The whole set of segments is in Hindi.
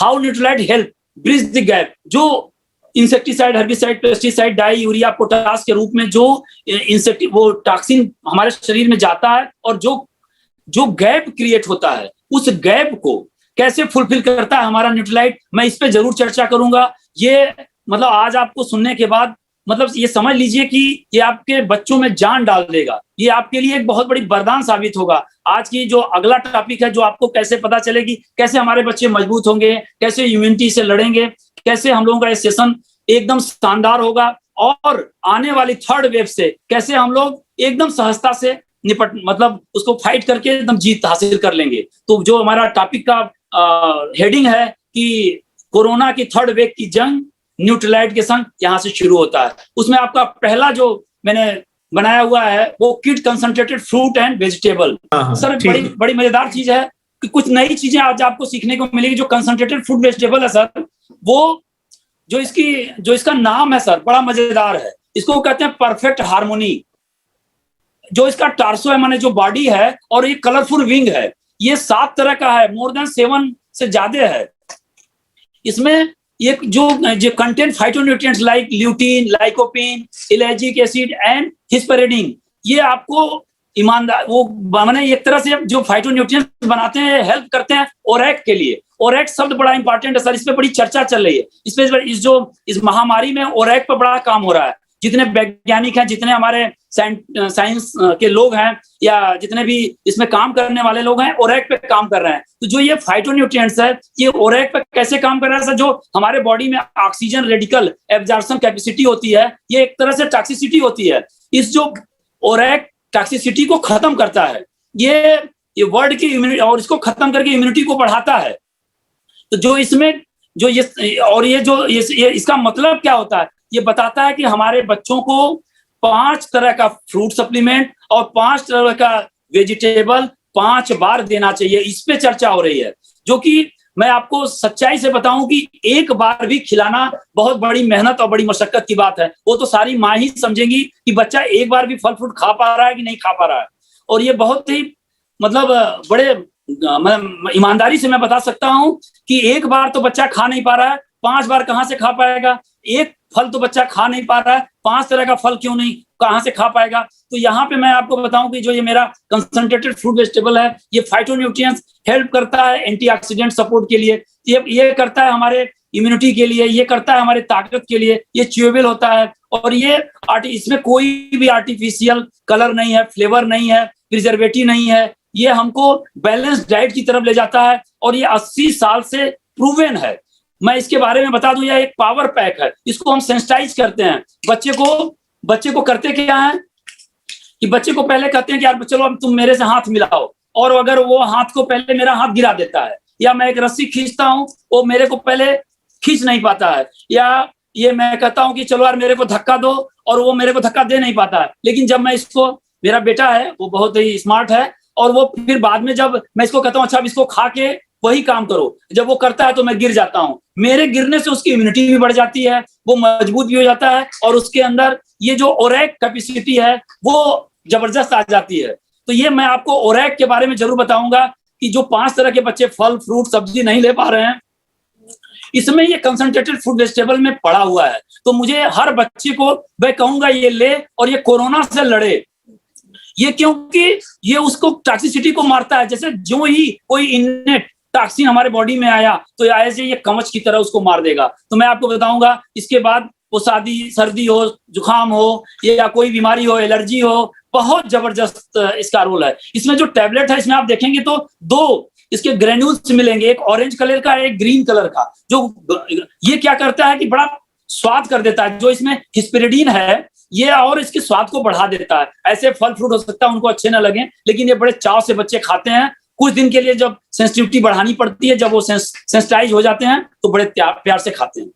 How Nutrilite help bridge the gap. जो insecticide, herbicide, pesticide, dye, urea, potash के रूप में जो वो टॉक्सिन हमारे शरीर में जाता है और जो गैप क्रिएट होता है, उस गैप को कैसे फुलफिल करता है हमारा न्यूट्रलाइट, मैं इस पे जरूर चर्चा करूंगा। ये मतलब आज आपको सुनने के बाद मतलब ये समझ लीजिए कि ये आपके बच्चों में जान डाल देगा। ये आपके लिए एक बहुत बड़ी वरदान साबित होगा। आज की जो अगला टॉपिक है, जो आपको कैसे पता चलेगी कैसे हमारे बच्चे मजबूत होंगे, कैसे इम्यूनिटी से लड़ेंगे, कैसे हम लोगों का ये सेशन एकदम शानदार होगा और आने वाली थर्ड वेव से कैसे हम लोग एकदम सहजता से निपट मतलब उसको फाइट करके एकदम जीत हासिल कर लेंगे। तो जो हमारा टॉपिक का हेडिंग है कि कोरोना की थर्ड वेव की जंग न्यूट्रलाइट के संग यहाँ से शुरू होता है। उसमें आपका पहला जो मैंने बनाया हुआ है वो kid concentrated fruit and vegetable. Sir बड़ी मजेदार चीज है कि कुछ नई चीजें आज आपको सीखने को मिलेगी। जो कंसंट्रेटेड फ्रूट वेजिटेबल है सर, वो जो इसका नाम है सर बड़ा मजेदार है। इसको कहते हैं परफेक्ट हार्मोनी। जो इसका टार्सो है माने जो बॉडी है और ये कलरफुल विंग है, ये 7 तरह का है, मोर देन 7 से ज्यादा है। इसमें ये जो content phytonutrients like lutein, lycopene, ellagic acid and hesperidin, ये आपको ईमानदार वो माने एक तरह से जो फाइटोन्यूट्रिएंट्स बनाते हैं, हेल्प करते हैं ओरैक के लिए। ओरैक शब्द बड़ा इंपॉर्टेंट है सर, इस पे बड़ी चर्चा चल रही है। इस महामारी में ओरैक पर बड़ा काम हो रहा है। जितने वैज्ञानिक हैं, जितने हमारे साइंस के लोग हैं या जितने भी इसमें काम करने वाले लोग हैं, ओरैक पे काम कर रहे हैं। तो जो ये फाइटोन्यूट्रिएंट्स है, ये ओरैक पे कैसे काम कर रहा है सर? जो हमारे बॉडी में ऑक्सीजन रेडिकल एब्जॉर्प्शन कैपेसिटी होती है, ये एक तरह से टॉक्सिसिटी होती है। इस जो ओरैक टॉक्सिसिटी को खत्म करता है, ये वर्ड की इम्यूनिटी और इसको खत्म करके इम्यूनिटी को बढ़ाता है। तो जो इसमें जो ये इसका मतलब क्या होता है, ये बताता है कि हमारे बच्चों को 5 तरह का फ्रूट सप्लीमेंट और 5 तरह का वेजिटेबल 5 बार देना चाहिए। इस पे चर्चा हो रही है, जो कि मैं आपको सच्चाई से बताऊं कि एक बार भी खिलाना बहुत बड़ी मेहनत और बड़ी मशक्कत की बात है। वो तो सारी माँ ही समझेंगी कि बच्चा एक बार भी फल फ्रूट खा पा रहा है कि नहीं खा पा रहा है। और ये बहुत ही मतलब बड़े ईमानदारी से मैं बता सकता हूं कि एक बार तो बच्चा खा नहीं पा रहा है, 5 बार कहां से खा पाएगा? एक फल तो बच्चा खा नहीं पा रहा है, 5 तरह का फल क्यों नहीं कहां से खा पाएगा? तो यहाँ पे मैं आपको बताऊं कि जो ये मेरा कंसंट्रेटेड फ्रूट वेजिटेबल है, ये फाइटोन्यूट्रिएंट्स हेल्प करता है एंटीऑक्सीडेंट सपोर्ट के लिए, ये करता है हमारे इम्यूनिटी के लिए, ये करता है हमारे ताकत के लिए, ये च्यूएबल होता है। और ये इसमें कोई भी आर्टिफिशियल कलर नहीं है, फ्लेवर नहीं है, प्रिजर्वेटिव नहीं है। ये हमको बैलेंस डाइट की तरफ ले जाता है और ये 80 साल से प्रूवन है। मैं इसके बारे में बता दूं, यह एक पावर पैक है। इसको हम सेंसिटाइज करते हैं बच्चे को करते क्या है कि बच्चे को पहले कहते हैं कि यार चलो अब तुम मेरे से हाथ मिलाओ, और अगर वो हाथ को पहले मेरा हाथ गिरा देता है, या मैं एक रस्सी खींचता हूं वो मेरे को पहले खींच नहीं पाता है, या ये मैं कहता हूं कि चलो यार मेरे को धक्का दो और वो मेरे को धक्का दे नहीं पाता है। लेकिन जब मैं इसको, मेरा बेटा है वो बहुत ही स्मार्ट है, और वो फिर बाद में जब मैं इसको कहता हूं अच्छा अब इसको खा के वही काम करो, जब वो करता है तो मैं गिर जाता हूं। मेरे गिरने से उसकी इम्यूनिटी भी बढ़ जाती है, वो मजबूत भी हो जाता है, और उसके अंदर ये जो ओरैक कैपेसिटी है वो जबरदस्त आ जाती है। तो ये मैं आपको ओरैक के बारे में जरूर बताऊंगा कि जो 5 तरह के बच्चे फल फ्रूट सब्जी नहीं ले पा रहे हैं, इसमें ये कंसंट्रेटेड फूड वेजिटेबल में पड़ा हुआ है। तो मुझे हर बच्चे को मैं कहूंगा ये ले और ये कोरोना से लड़े। ये क्योंकि ये उसको टॉक्सिसिटी को मारता है। जैसे जो ही कोई इनेट टॉक्सिन हमारे बॉडी में आया तो ऐसे ये कवच की तरह उसको मार देगा। तो मैं आपको बताऊंगा इसके बाद वो सर्दी हो, जुकाम हो, या कोई बीमारी हो, एलर्जी हो, बहुत जबरदस्त इसका रोल है। इसमें जो टैबलेट है, इसमें आप देखेंगे तो 2 इसके ग्रेन्यूल्स मिलेंगे, एक ऑरेंज कलर का, एक ग्रीन कलर का। जो ये क्या करता है कि बड़ा स्वाद कर देता है। जो इसमें हिस्पेरिडीन है ये और इसके स्वाद को बढ़ा देता है। ऐसे फल फ्रूट हो सकता है उनको अच्छे ना लगे, लेकिन ये बड़े चाव से बच्चे खाते हैं। कुछ दिन के लिए जब सेंसिटिविटी बढ़ानी पड़ती है, जब वो सेंसिटाइज हो जाते हैं तो बड़े प्यार से खाते हैं।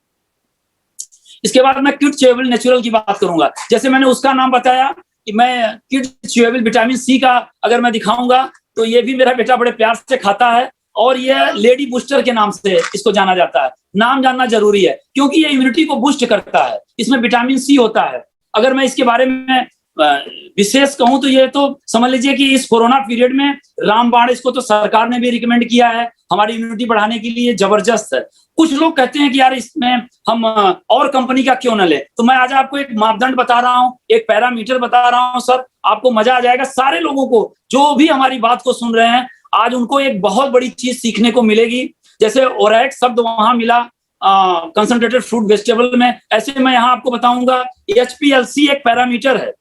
इसके बाद मैं किड च्यूएबल नेचुरल की बात करूंगा। जैसे मैंने उसका नाम बताया कि मैं किड च्यूएबल विटामिन सी का अगर मैं दिखाऊंगा तो ये भी मेरा बेटा बड़े प्यार से खाता है, और ये लेडी बूस्टर के नाम से इसको जाना जाता है। नाम जानना जरूरी है क्योंकि ये इम्यूनिटी को बूस्ट करता है। इसमें विटामिन सी होता है। अगर मैं इसके बारे में विशेष कहूं तो ये तो समझ लीजिए कि इस कोरोना पीरियड में रामबाण, इसको तो सरकार ने भी रिकमेंड किया है हमारी इम्यूनिटी बढ़ाने के लिए, जबरदस्त है। कुछ लोग कहते हैं कि यार इसमें हम और कंपनी का क्यों न ले, तो मैं आज आपको एक मापदंड बता रहा हूं, एक पैरामीटर बता रहा हूं सर, आपको मजा आ जाएगा। सारे लोगों को जो भी हमारी बात को सुन रहे हैं आज उनको एक बहुत बड़ी चीज सीखने को मिलेगी। जैसे ओरैक शब्द वहां मिला कंसंट्रेटेड फ्रूट वेजिटेबल में, ऐसे मैं यहाँ आपको बताऊंगा HPLC एक पैरामीटर है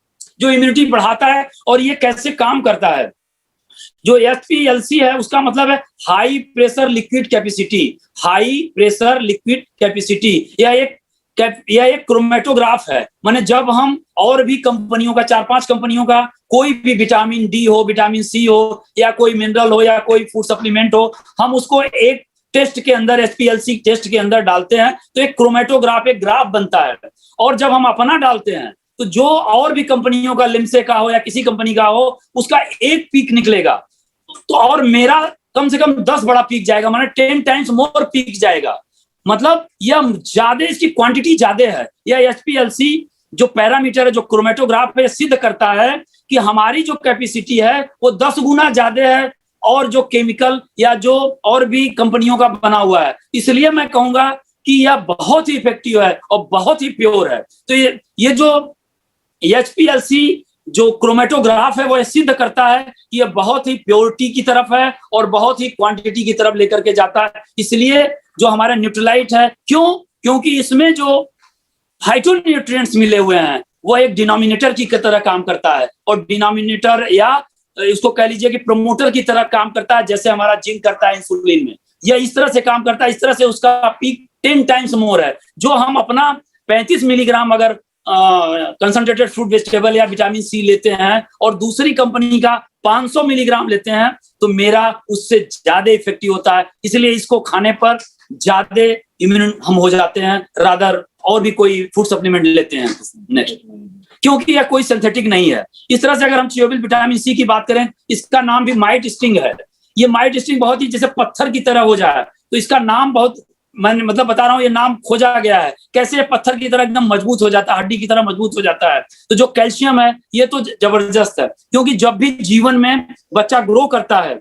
जो इम्यूनिटी बढ़ाता है। और ये कैसे काम करता है, जो HPLC है उसका मतलब है high pressure liquid capacity. High pressure liquid capacity यह एक क्रोमेटोग्राफ है। माने जब हम और भी कंपनियों का, 4-5 कंपनियों का कोई भी विटामिन डी हो, विटामिन सी हो, या कोई मिनरल हो, या कोई फूड सप्लीमेंट हो, हम उसको एक टेस्ट के अंदर, HPLC टेस्ट के अंदर डालते हैं तो एक क्रोमेटोग्राफ, एक ग्राफ बनता है। और जब हम अपना डालते हैं तो जो और भी कंपनियों का, लिम्से का हो या किसी कंपनी का हो, उसका एक पीक निकलेगा। तो और मेरा कम से कम 10 बड़ा पीक जाएगा, माने 10 टाइम्स मोर पीक जाएगा। मतलब यह ज्यादा, इसकी क्वांटिटी ज्यादा है। यह HPLC जो पैरामीटर है, जो क्रोमेटोग्राफ है, सिद्ध करता है कि हमारी जो कैपेसिटी है वो 10 गुना ज्यादा है और जो केमिकल या जो और भी कंपनियों का बना हुआ है। इसलिए मैं कहूंगा कि यह बहुत ही इफेक्टिव है और बहुत ही प्योर है। तो ये जो HPLC जो क्रोमेटोग्राफ है वो सिद्ध करता है कि यह बहुत ही प्योरिटी की तरफ है और बहुत ही क्वांटिटी की तरफ लेकर के जाता है। इसलिए जो हमारा न्यूट्रलाइट है, क्योंकि इसमें जो फाइटोन्यूट्रिएंट्स मिले हुए हैं वो एक डिनोमिनेटर की तरह काम करता है, और डिनोमिनेटर या इसको कह लीजिए कि प्रमोटर की तरह काम करता है, जैसे हमारा जिंक करता है इंसुलिन में। यह इस तरह से काम करता है, इस तरह से उसका पीक 10 टाइम्स मोर है। जो हम अपना 35 मिलीग्राम अगर कंसंट्रेटेड फ्रूट वेजिटेबल या विटामिन सी लेते हैं और दूसरी कंपनी का 500 मिलीग्राम लेते हैं तो मेरा उससे ज्यादा इफेक्टिव होता है। इसलिए इसको खाने पर ज्यादा इम्यून हम हो जाते हैं, रादर और भी कोई फूड सप्लीमेंट लेते हैं नेक्स्ट, क्योंकि यह कोई सिंथेटिक नहीं है। इस तरह से अगर हम चियोबिल विटामिन सी की बात करें, इसका नाम भी माइट स्टिंग है। ये माइट स्टिंग बहुत ही जैसे पत्थर की तरह हो जाए, तो इसका नाम बहुत, मैं मतलब बता रहा हूँ, ये नाम खोजा गया है कैसे पत्थर की तरह एकदम मजबूत हो जाता है, हड्डी की तरह मजबूत हो जाता है। तो जो कैल्शियम है ये तो जबरदस्त है, क्योंकि जब भी जीवन में बच्चा ग्रो करता है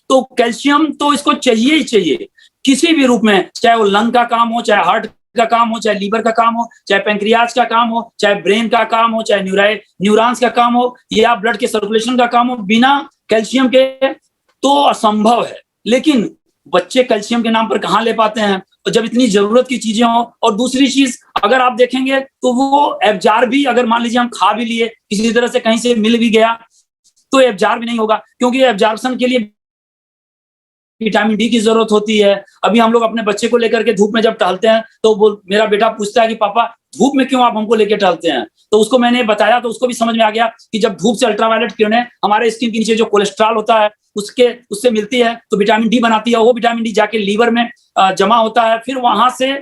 तो कैल्शियम तो इसको चाहिए ही चाहिए, किसी भी रूप में, चाहे वो लंग का काम हो, चाहे हार्ट का काम हो, चाहे लीवर का काम हो, चाहे पैंक्रियाज का काम हो, चाहे ब्रेन का काम हो, चाहे न्यूरॉन्स का काम हो, या ब्लड के सर्कुलेशन का काम हो, बिना कैल्शियम के तो असंभव है। लेकिन बच्चे कैल्शियम के नाम पर कहाँ ले पाते हैं, और जब इतनी जरूरत की चीजें हो। और दूसरी चीज अगर आप देखेंगे तो वो एब्जॉर्ब भी, अगर मान लीजिए हम खा भी लिए, किसी तरह से कहीं से मिल भी गया, तो एब्जॉर्ब भी नहीं होगा, क्योंकि एब्जॉर्प्शन के लिए विटामिन डी की जरूरत होती है। अभी हम लोग अपने बच्चे को लेकर के धूप में जब टहलते हैं तो वो मेरा बेटा पूछता है कि पापा धूप में क्यों आप हमको लेकर टहलते हैं, तो उसको मैंने बताया तो उसको भी समझ में आ गया कि जब धूप से अल्ट्रावायलेट किरणें हमारे स्किन के नीचे जो कोलेस्ट्रॉल होता है उससे मिलती है तो विटामिन डी बनाती है, वो विटामिन डी जाके लीवर में जमा होता है, फिर वहां से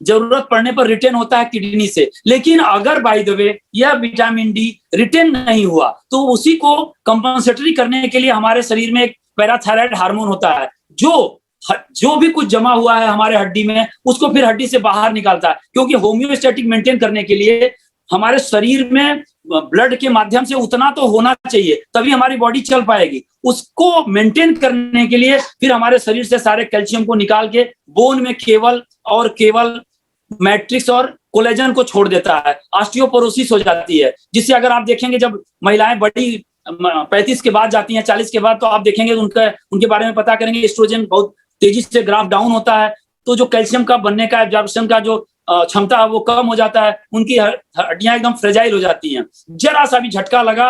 जरूरत पड़ने पर रिटेन होता है किडनी से। लेकिन अगर बाय द वे यह विटामिन डी रिटेन नहीं हुआ तो उसी को कंपनसेटरी करने के लिए हमारे शरीर में एक पैराथायराइड हार्मोन होता है, जो भी कुछ जमा हुआ है हमारे हड्डी में उसको फिर हड्डी से बाहर निकालता है। क्योंकि होम्योस्टैटिक मेंटेन करने के लिए हमारे शरीर में ब्लड के माध्यम से उतना तो होना चाहिए, तभी हमारी बॉडी चल पाएगी। उसको मेंटेन करने के लिए फिर हमारे शरीर से सारे कैल्शियम को निकाल के बोन में केवल मैट्रिक्स और कोलेजन को छोड़ देता है, ऑस्टियोपोरोसिस हो जाती है। जिससे अगर आप देखेंगे जब महिलाएं बड़ी 35 के बाद जाती हैं, 40 के बाद, तो आप देखेंगे उनके बारे में पता करेंगे, एस्ट्रोजन बहुत तेजी से ग्राफ डाउन होता है, तो जो कैल्शियम का बनने का, एब्जॉर्प्शन का जो क्षमता है वो कम हो जाता है, उनकी हड्डियां एकदम फ्रेजाइल हो जाती हैं, जरा सा भी झटका लगा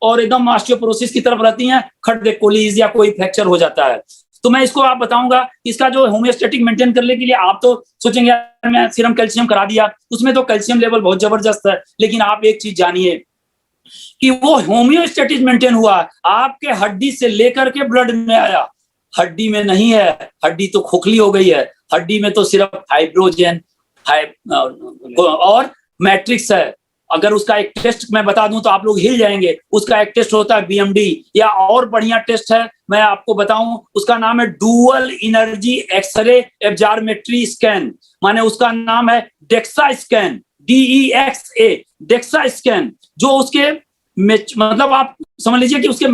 और एकदम ऑस्टियोपोरोसिस की तरफ रहती हैं, खट दे कोलीज या कोई फ्रैक्चर हो जाता है। तो मैं इसको आप बताऊंगा, इसका जो होम्योस्टैटिक मेंटेन करने के लिए, आप तो सोचेंगे यार मैं सीरम कैल्शियम करा दिया, उसमें तो कैल्शियम लेवल बहुत जबरदस्त है, लेकिन आप एक चीज जानिए कि वो होम्योस्टैटिस मेंटेन हुआ आपके हड्डी से लेकर के ब्लड में आया, हड्डी में नहीं है। हड्डी तो खोखली हो गई है, हड्डी में तो सिर्फ फाइब्रोजन और मैट्रिक्स है। अगर उसका एक टेस्ट मैं बता दूं तो आप लोग हिल जाएंगे, उसका एक टेस्ट होता है BMD, या और बढ़िया टेस्ट है मैं आपको बताऊं, उसका नाम है डुअल एनर्जी एक्सरे एब्जॉर्मेट्री स्कैन, माने उसका नाम है DEXA scan, DEXA DEXA scan, जो उसके मतलब आप समझ लीजिए कि उसके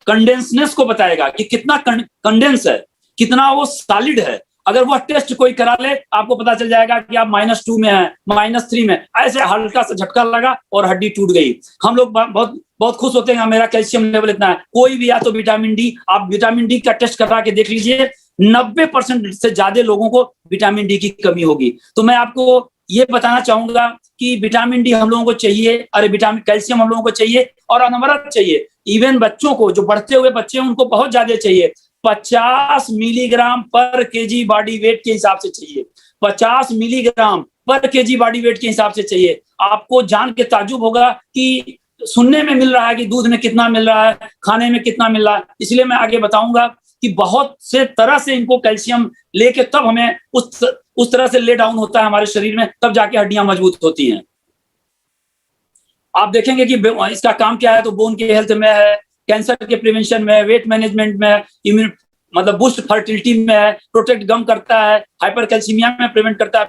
कंडेंसनेस को बताएगा कि कितना कंडेंस है, कितना वो सॉलिड है। अगर वह टेस्ट कोई करा ले, आपको पता चल जाएगा कि आप -2 में है, -3 में, ऐसे हल्का सा झटका लगा और हड्डी टूट गई। हम लोग बहुत बहुत खुश होते हैं, मेरा कैल्शियम लेवल इतना है। कोई भी या तो विटामिन डी, आप विटामिन डी का टेस्ट करा के देख लीजिए, 90% से ज्यादा लोगों को विटामिन डी की कमी होगी। तो मैं आपको ये बताना चाहूंगा कि विटामिन डी हम लोगों को चाहिए, अरे विटामिन कैल्शियम हम लोगों को चाहिए और अनवरत चाहिए। इवन बच्चों को, जो बढ़ते हुए बच्चे हैं, उनको बहुत ज्यादा चाहिए। 50 मिलीग्राम पर केजी बॉडी वेट के हिसाब से चाहिए, 50 मिलीग्राम पर केजी बॉडी वेट के हिसाब से चाहिए। आपको जान के ताज्जुब होगा कि सुनने में मिल रहा है कि दूध में कितना मिल रहा है, खाने में कितना मिल रहा है। इसलिए मैं आगे बताऊंगा कि बहुत से तरह से इनको कैल्शियम लेके तब हमें उस तरह से ले डाउन होता है हमारे शरीर में, तब जाके हड्डियां मजबूत होती हैं। आप देखेंगे कि इसका काम क्या है, तो बोन के हेल्थ में है, कैंसर के प्रिवेंशन में, वेट मैनेजमेंट में, इम्यून मतलब बूस्ट फर्टिलिटी में है, प्रोटेक्ट गम करता है, हाइपरकैल्सीमिया में प्रिवेंट करता है,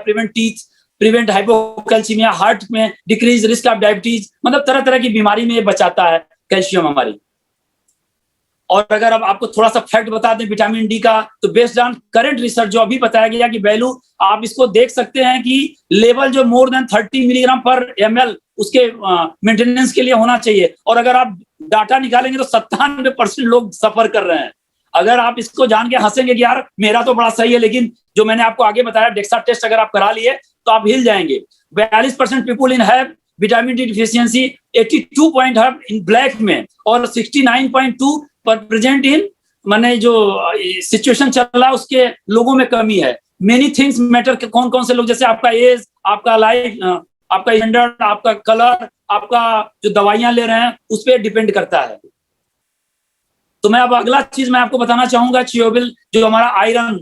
प्रिवेंट हाइपोकैल्सीमिया, हार्ट में डिक्रीज रिस्क ऑफ डायबिटीज, मतलब तरह तरह की बीमारी में ये बचाता है कैल्शियम हमारी। और अगर अब आपको थोड़ा सा फैक्ट बता दें विटामिन डी का, तो बेस्ड ऑन करंट रिसर्च जो अभी बताया गया कि वैल्यू आप इसको देख सकते हैं कि लेवल जो मोर देन 30 मिलीग्राम पर ml उसके मेंटेनेंस के लिए होना चाहिए। और अगर आप डाटा निकालेंगे तो 97% लोग सफर कर रहे हैं। अगर आप इसको जान के हंसेंगे कि यार मेरा तो बड़ा सही है, लेकिन जो मैंने आपको आगे बताया डेक्सा टेस्ट अगर आप करा लिए तो आप हिल जाएंगे। 42% people in have vitamin D deficiency, 82 point have in black में, और 69.2 पर प्रेजेंट इन, माने जो सिचुएशन चल रहा है उसके लोगों में कमी है। मेनी थिंग्स मैटर, कौन कौन से लोग, जैसे आपका एज, आपका लाइफ, आपका जेंडर, आपका कलर, आपका जो दवाइयां ले रहे हैं उस पर डिपेंड करता है। तो मैं अब अगला चीज मैं आपको बताना चाहूंगा, चियोबिल, जो हमारा आयरन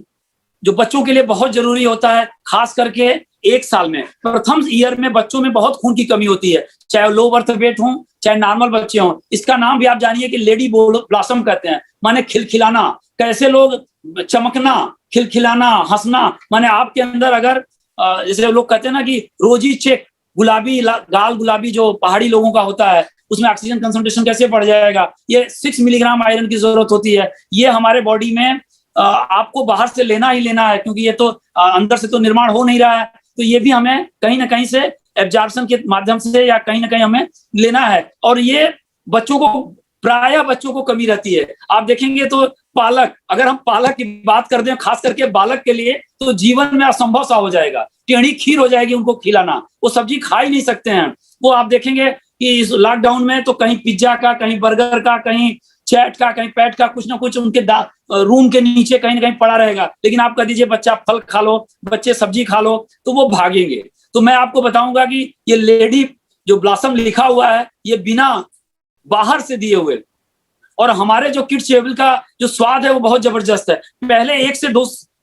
जो बच्चों के लिए बहुत जरूरी होता है, खास करके 1 साल में, प्रथम ईयर में बच्चों में बहुत खून की कमी होती है, चाहे लो बर्थ वेट हो चाहे नॉर्मल बच्चे हों। इसका नाम भी आप जानिए कि लेडी ब्लॉसम कहते हैं, माने खिलखिलाना। कैसे लोग चमकना, खिलखिलाना, हंसना, माने आपके अंदर अगर जैसे लोग कहते हैं ना कि रोजी चेक, गुलाबी गाल गुलाबी जो पहाड़ी लोगों का होता है, उसमें ऑक्सीजन कंसंट्रेशन कैसे बढ़ जाएगा। ये 6 मिलीग्राम आयरन की जरूरत होती है। ये हमारे बॉडी में आपको बाहर से लेना ही लेना है, क्योंकि ये तो अंदर से तो निर्माण हो नहीं रहा है। तो ये भी हमें कहीं ना कहीं से एब्जॉर्प्शन के माध्यम से या कहीं ना कहीं हमें लेना है। और ये बच्चों को, प्रायः बच्चों को कमी रहती है। आप देखेंगे तो पालक, अगर हम पालक की बात करते हैं खास करके बालक के लिए, तो जीवन में असंभव सा हो जाएगा, टेढ़ी खीर हो जाएगी उनको खिलाना। वो सब्जी खा ही नहीं सकते हैं। वो आप देखेंगे कि इस लॉकडाउन में तो कहीं पिज्जा का, कहीं बर्गर का, कहीं चैट का, कहीं पैट का, कुछ ना कुछ उनके रूम के नीचे कहीं ना कहीं पड़ा रहेगा। लेकिन आप कह दीजिए बच्चा फल खा लो, बच्चे सब्जी खा लो, तो वो भागेंगे। तो मैं आपको बताऊंगा कि ये लेडी जो ब्लॉसम लिखा हुआ है, ये बिना बाहर से दिए हुए, और हमारे जो किड्स चियोबिल का जो स्वाद है वो बहुत जबरदस्त है। पहले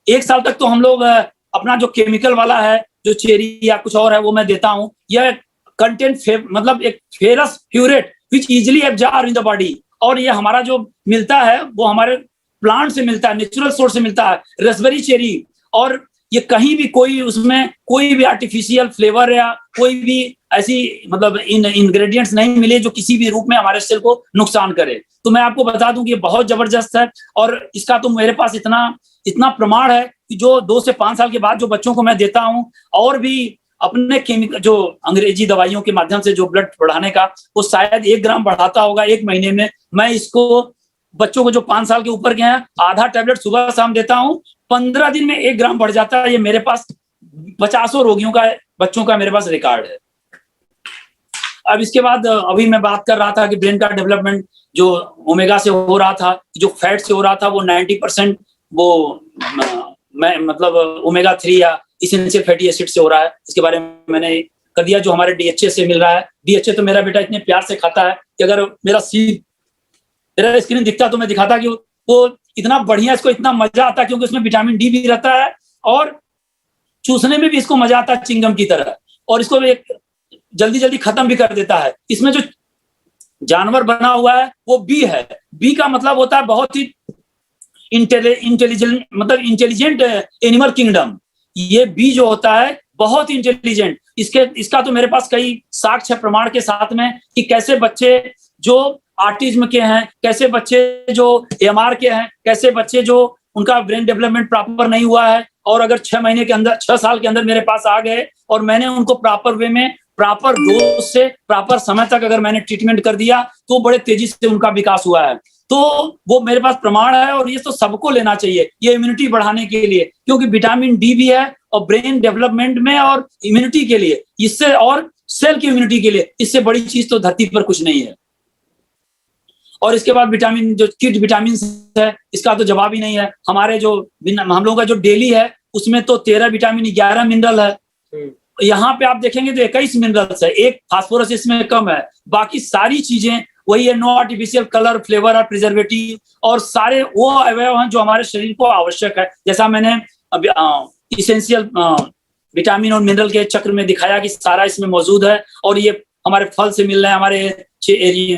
1 साल तक तो हम लोग अपना जो केमिकल वाला है, जो चेरी या कुछ और है, वो मैं देता हूँ। यह कंटेंट मतलब एक ferrous fumarate which easily absorb in the body, और ये हमारा जो मिलता है वो हमारे प्लांट से मिलता है, नेचुरल सोर्स से मिलता है, रेस्पबेरी चेरी। और ये कहीं भी कोई उसमें कोई भी आर्टिफिशियल फ्लेवर या कोई भी ऐसी मतलब इंग्रेडिएंट्स नहीं मिले जो किसी भी रूप में हमारे सेल को नुकसान करे। तो मैं आपको बता दूं कि ये बहुत जबरदस्त है, और इसका तो मेरे पास इतना प्रमाण है कि जो 2 से 5 साल के बाद जो बच्चों को मैं देता हूँ, और भी अपने केमिकल जो अंग्रेजी दवाइयों के माध्यम से जो ब्लड बढ़ाने का, वो शायद 1 ग्राम बढ़ाता होगा 1 महीने में। मैं इसको बच्चों को जो 5 साल के ऊपर के हैं, आधा टैबलेट सुबह शाम देता हूँ, 15 दिन में 1 ग्राम बढ़ जाता है। ये मेरे पास 50 रोगियों का, बच्चों का मेरे पास रिकॉर्ड है। अब इसके बाद अभी मैं बात कर रहा था कि ब्रेन का डेवलपमेंट जो ओमेगा से हो रहा था, जो फैट से हो रहा था, वो 90% वो मतलब ओमेगा 3 या इसेंशियल फैटी एसिड से हो रहा है। इसके बारे में मैंने कर दिया। जो हमारे DHA से मिल रहा है, DHA तो मेरा बेटा इतने प्यार से खाता है कि अगर मेरा स्क्रीन दिखता तो मैं दिखाता कि वो इतना बढ़िया, इसको इतना मजा आता है, क्योंकि उसमें विटामिन डी भी रहता है और चूसने में भी इसको मजा आता है चिंगम की तरह, और इसको एक जल्दी खत्म भी कर देता है। इसमें जो जानवर बना हुआ है वो बी है। बी का मतलब होता है बहुत ही इंटेलिजेंट, मतलब इंटेलिजेंट एनिमल किंगडम। ये बी जो होता है बहुत इंटेलिजेंट, इसका तो मेरे पास कई साक्ष्य प्रमाण के साथ में कि कैसे बच्चे जो ऑटिज्म के हैं, कैसे बच्चे जो AMR के हैं, कैसे बच्चे जो उनका ब्रेन डेवलपमेंट प्रॉपर नहीं हुआ है, और अगर 6 महीने के अंदर, 6 साल के अंदर मेरे पास आ गए और मैंने उनको प्रॉपर वे में, प्रॉपर डोज से, प्रॉपर समय तक अगर मैंने ट्रीटमेंट कर दिया तो बड़े तेजी से उनका विकास हुआ है। तो वो मेरे पास प्रमाण है, और ये तो सबको लेना चाहिए ये इम्यूनिटी बढ़ाने के लिए, क्योंकि विटामिन डी भी है और ब्रेन डेवलपमेंट में और इम्यूनिटी के लिए, इससे, और सेल की इम्यूनिटी के लिए, इससे बड़ी चीज तो धरती पर कुछ नहीं है। और इसके बाद विटामिन, जो किड विटामिन है, इसका तो जवाब ही नहीं है। हमारे जो हम लोगों का जो डेली है उसमें तो 13 विटामिन, 11 मिनरल है। यहाँ पे आप देखेंगे तो 21 मिनरल्स है, एक फास्फोरस इसमें कम है, बाकी सारी चीजें वही है। नो आर्टिफिशियल कलर, फ्लेवर और प्रिजर्वेटिव, और सारे वो अवयव हैं जो हमारे शरीर को आवश्यक है। जैसा मैंने इसेंशियल विटामिन और मिनरल के चक्र में दिखाया कि सारा इसमें मौजूद है, और ये हमारे फल से मिल रहे हैं, हमारे चेरी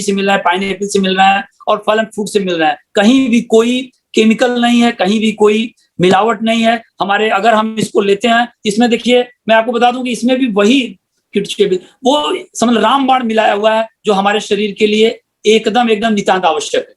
से मिल रहा है, पाइनएप्पल से मिल रहा है, और फल एंड फ्रूट से मिल रहा है। कहीं भी कोई केमिकल नहीं है, कहीं भी कोई मिलावट नहीं है हमारे। अगर हम इसको लेते हैं, इसमें देखिए मैं आपको बता दूं कि इसमें भी वही वो समझ रामबाण मिलाया हुआ है, जो हमारे शरीर के लिए एकदम एकदम नितांत आवश्यक है।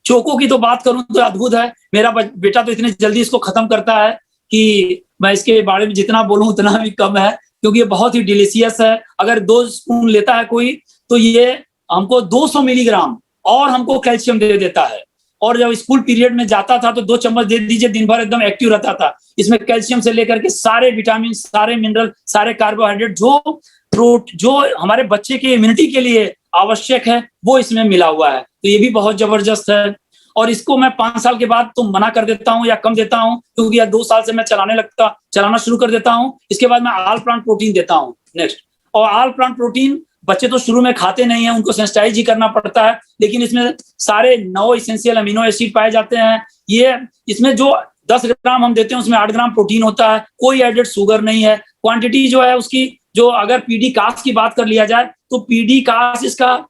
चोको की तो बात करूं तो अद्भुत है। मेरा बेटा तो इतने जल्दी इसको खत्म करता है कि मैं इसके बारे में जितना बोलूं उतना भी कम है, क्योंकि ये बहुत ही डिलीशियस है। अगर 2 स्पून लेता है कोई तो ये हमको 200 मिलीग्राम और हमको कैल्शियम दे देता है। और जब स्कूल पीरियड में जाता था तो 2 चम्मच दे दीजिए, दिन भर एकदम एक्टिव रहता था। इसमें कैल्शियम से लेकर के सारे विटामिन, सारे मिनरल, सारे कार्बोहाइड्रेट, जो हमारे बच्चे के इम्यूनिटी के लिए आवश्यक है, वो इसमें मिला हुआ है। तो ये भी बहुत जबरदस्त है। और इसको मैं 5 साल के बाद तो मना कर देता हूँ या कम देता हूँ, क्योंकि या 2 साल से मैं चलाना शुरू कर देता हूँ। इसके बाद मैं ऑल प्लांट प्रोटीन देता हूँ नेक्स्ट। और ऑल प्लांट प्रोटीन बच्चे तो शुरू में खाते नहीं है, उनको सेंसिटाइज ही करना पड़ता है, लेकिन इसमें सारे 9 एसेंशियल अमीनो एसिड पाए जाते हैं। ये इसमें जो 10 ग्राम हम देते हैं उसमें 8 ग्राम प्रोटीन होता है, कोई एडेड शुगर नहीं है। क्वांटिटी जो है उसकी, जो अगर पीडी कास की बात कर लिया जाए तो पीडी कास, इसका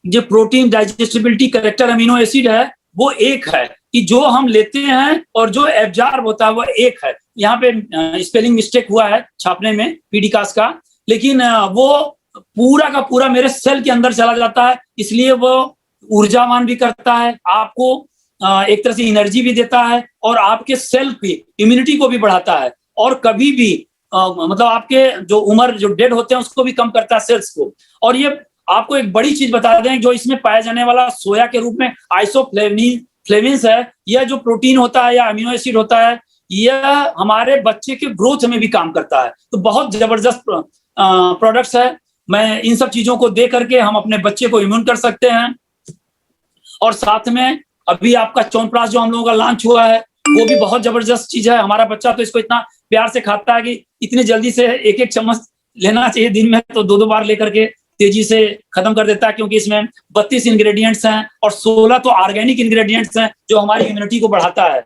जो protein digestibility character amino acid है वो 1 है, कि जो हम लेते हैं और जो एब्जॉर्ब होता है वो 1 है। यहाँ पे स्पेलिंग मिस्टेक हुआ है छापने में पीडी कास का, लेकिन वो पूरा का पूरा मेरे सेल के अंदर चला जाता है, इसलिए वो ऊर्जावान भी करता है, आपको एक तरह से एनर्जी भी देता है, और आपके सेल की इम्यूनिटी को भी बढ़ाता है, और कभी भी मतलब आपके जो उम्र, जो डेड होते हैं उसको भी कम करता है, सेल्स को। और ये आपको एक बड़ी चीज बता दें, जो इसमें पाया जाने वाला सोया के रूप में आइसोफ्लेविन्स है, यह जो प्रोटीन होता है या अमीनो एसिड होता है, यह हमारे बच्चे के ग्रोथ में भी काम करता है। तो बहुत जबरदस्त प्रोडक्ट्स है। मैं इन सब चीजों को दे करके हम अपने बच्चे को इम्यून कर सकते हैं। और साथ में अभी आपका च्यवनप्राश जो हम लोगों का लॉन्च हुआ है, वो भी बहुत जबरदस्त चीज है। हमारा बच्चा तो इसको इतना प्यार से खाता है कि इतने जल्दी से 1-1 चम्मच लेना चाहिए दिन में, तो 2-2 बार लेकर के तेजी से खत्म कर देता है, क्योंकि इसमें 32 इंग्रेडिएंट्स हैं और 16 तो ऑर्गेनिक इंग्रेडिएंट्स हैं जो हमारी इम्यूनिटी को बढ़ाता है।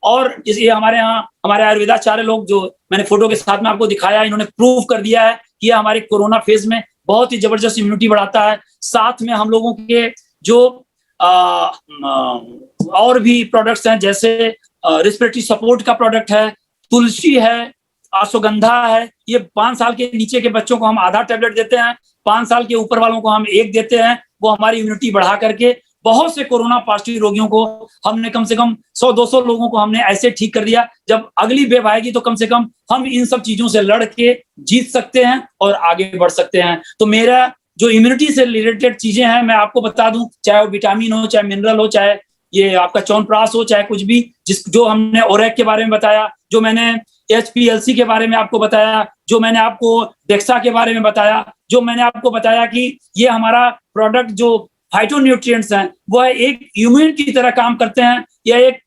और ये हमारे यहाँ हमारे आयुर्वेदाचार्य लोग, जो मैंने फोटो के साथ में आपको दिखाया, इन्होंने प्रूव कर दिया है कि ये हमारे कोरोना फेज में बहुत ही जबरदस्त इम्यूनिटी बढ़ाता है। साथ में हम लोगों के जो और भी प्रोडक्ट्स हैं, जैसे रेस्पिरेटरी सपोर्ट का प्रोडक्ट है, तुलसी है, अश्वगंधा है। ये 5 साल के नीचे के बच्चों को हम आधा टैबलेट देते हैं, 5 साल के ऊपर वालों को हम 1 देते हैं। वो हमारी इम्यूनिटी बढ़ा करके बहुत से कोरोना पॉजिटिव रोगियों को हमने कम से कम 100-200 लोगों को हमने ऐसे ठीक कर दिया। जब अगली वेव आएगी तो कम से कम हम इन सब चीजों से लड़ के जीत सकते हैं और आगे बढ़ सकते हैं। तो मेरा जो इम्यूनिटी से रिलेटेड चीजें हैं, मैं आपको बता दूं, चाहे वो विटामिन हो, चाहे मिनरल हो, चाहे ये आपका च्यवनप्राश हो, चाहे कुछ भी, जो हमने ओरेक के बारे में बताया, जो मैंने HPLC के बारे में आपको बताया, जो मैंने आपको डेक्सा के बारे में बताया, जो मैंने आपको बताया कि ये हमारा प्रोडक्ट जो फाइटोन्यूट्रिएंट्स हैं वह एक इम्यून की तरह काम करते हैं, या एक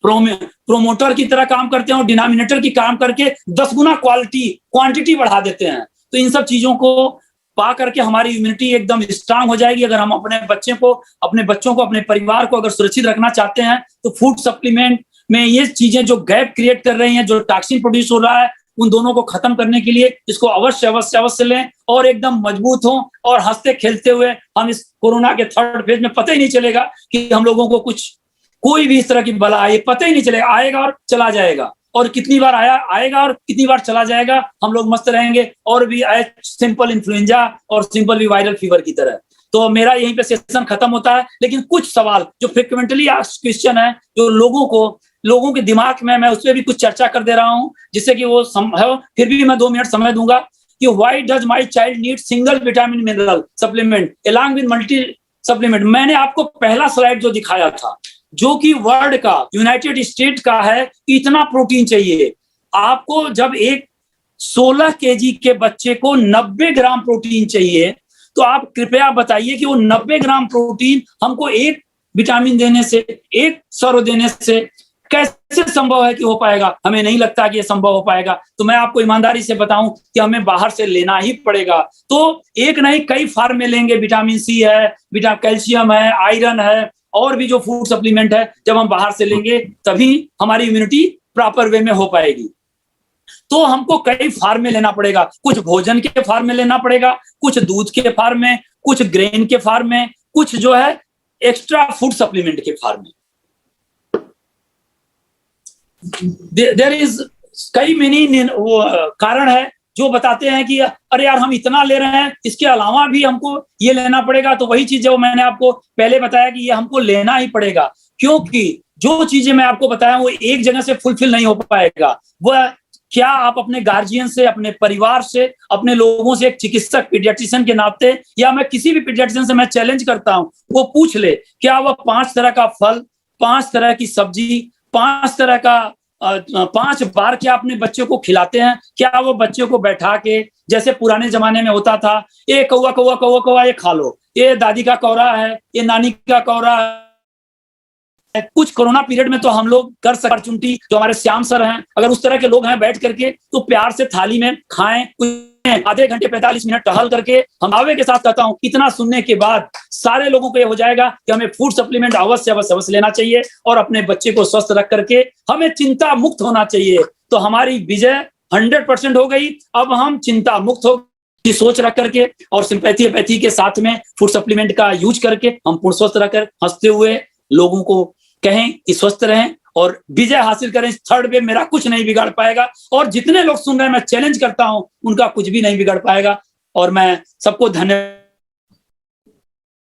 प्रोमोटर की तरह काम करते हैं, और डिनोमिनेटर की काम करके 10 गुना क्वांटिटी बढ़ा देते हैं। तो इन सब चीजों को पा करके हमारी इम्यूनिटी एकदम स्ट्रांग हो जाएगी। अगर हम अपने बच्चों को अपने परिवार को अगर सुरक्षित रखना चाहते हैं तो फूड सप्लीमेंट में ये चीजें जो गैप क्रिएट कर रही हैं, जो टॉक्सिन प्रोड्यूस हो रहा है, उन दोनों को खत्म करने के लिए इसको अवश्य लें और एकदम मजबूत हों, और हंसते खेलते हुए हम इस कोरोना के 3rd फेज में पता ही नहीं चलेगा कि हम लोगों को कुछ कोई भी इस तरह की बला ये पता ही नहीं चलेगा, आएगा और चला जाएगा, और कितनी बार आएगा और कितनी बार चला जाएगा, हम लोग मस्त रहेंगे और भी सिंपल इन्फ्लुएंजा और सिंपल भी वायरल फीवर की तरह। तो मेरा यहीं पे सेशन खत्म होता है, लेकिन कुछ सवाल जो फ्रिक्वेंटली आस्क्ड क्वेश्चन है, जो लोगों के दिमाग में, मैं उस पर भी कुछ चर्चा कर दे रहा हूं, जिससे कि वो फिर भी मैं 2 मिनट समय दूंगा कि why does my child need single vitamin mineral supplement along with multi supplement. मैंने आपको पहला स्लाइड जो दिखाया था, जो कि वर्ल्ड का, यूनाइटेड स्टेट का है, इतना प्रोटीन चाहिए आपको। जब एक 16 केजी के बच्चे को 90 ग्राम प्रोटीन चाहिए, तो आप कृपया बताइए कि वो 90 ग्राम प्रोटीन हमको एक विटामिन देने से, एक सर्व देने से कैसे संभव है कि हो पाएगा? हमें नहीं लगता कि ये संभव हो पाएगा। तो मैं आपको ईमानदारी से बताऊं कि हमें बाहर से लेना ही पड़ेगा। तो एक नहीं कई फार्म में लेंगे, विटामिन सी है, कैल्शियम है, आयरन है, और भी जो फूड सप्लीमेंट है, जब हम बाहर से लेंगे तभी हमारी इम्यूनिटी प्रॉपर वे में हो पाएगी। तो हमको कई फार्म में लेना पड़ेगा, कुछ भोजन के फार्म में लेना पड़ेगा, कुछ दूध के फार्म में, कुछ ग्रेन के फार्म में, कुछ जो है एक्स्ट्रा फूड सप्लीमेंट के फार्म में। देयर इज कई मेनी कारण है जो बताते हैं कि अरे यार हम इतना ले रहे हैं, इसके अलावा भी हमको ये लेना पड़ेगा। तो वही चीज जो मैंने आपको पहले बताया कि ये हमको लेना ही पड़ेगा, क्योंकि जो चीजें मैं आपको बताया वो एक जगह से फुलफिल नहीं हो पाएगा। वह क्या आप अपने गार्जियन से, अपने परिवार से, अपने लोगों से, एक चिकित्सक पीडियाट्रिशियन के नाते, या मैं किसी भी पीडियाट्रिशियन से मैं चैलेंज करता हूं, वो पूछ ले क्या वह 5 तरह का फल, 5 तरह की सब्जी, 5 तरह का 5 बार क्या अपने बच्चे को खिलाते हैं? क्या वो बच्चे को बैठा के, जैसे पुराने जमाने में होता था, ये कौवा कौवा कौवा कौवा ये खा लो, ये दादी का कौरा है, ये नानी का कौरा है। कुछ कोरोना पीरियड में तो हम लोग कर सकते, अपॉर्चुनिटी जो हमारे श्याम सर हैं, अगर उस तरह के लोग हैं बैठ करके, तो प्यार से थाली में खाएं, आधे घंटे 45 मिनट टहल करके। हम आवे के साथ कहता हूं, इतना सुनने के बाद सारे लोगों को ये हो जाएगा कि हमें फूड सप्लीमेंट अवश्य लेना चाहिए, और अपने बच्चे को स्वस्थ रख करके हमें चिंता मुक्त होना चाहिए। तो हमारी विजय 100% हो गई। अब हम चिंता मुक्त हो की सोच रख करके और सिंपैथी एपैथी के साथ में फूड सप्लीमेंट का यूज करके हम पूर्ण स्वस्थ रहकर हंसते हुए लोगों को कहें कि स्वस्थ रहें और विजय हासिल करें। थर्ड वेव मेरा कुछ नहीं बिगाड़ पाएगा, और जितने लोग सुन रहे हैं मैं चैलेंज करता हूं, उनका कुछ भी नहीं बिगड़ पाएगा। और मैं सबको धन्यवाद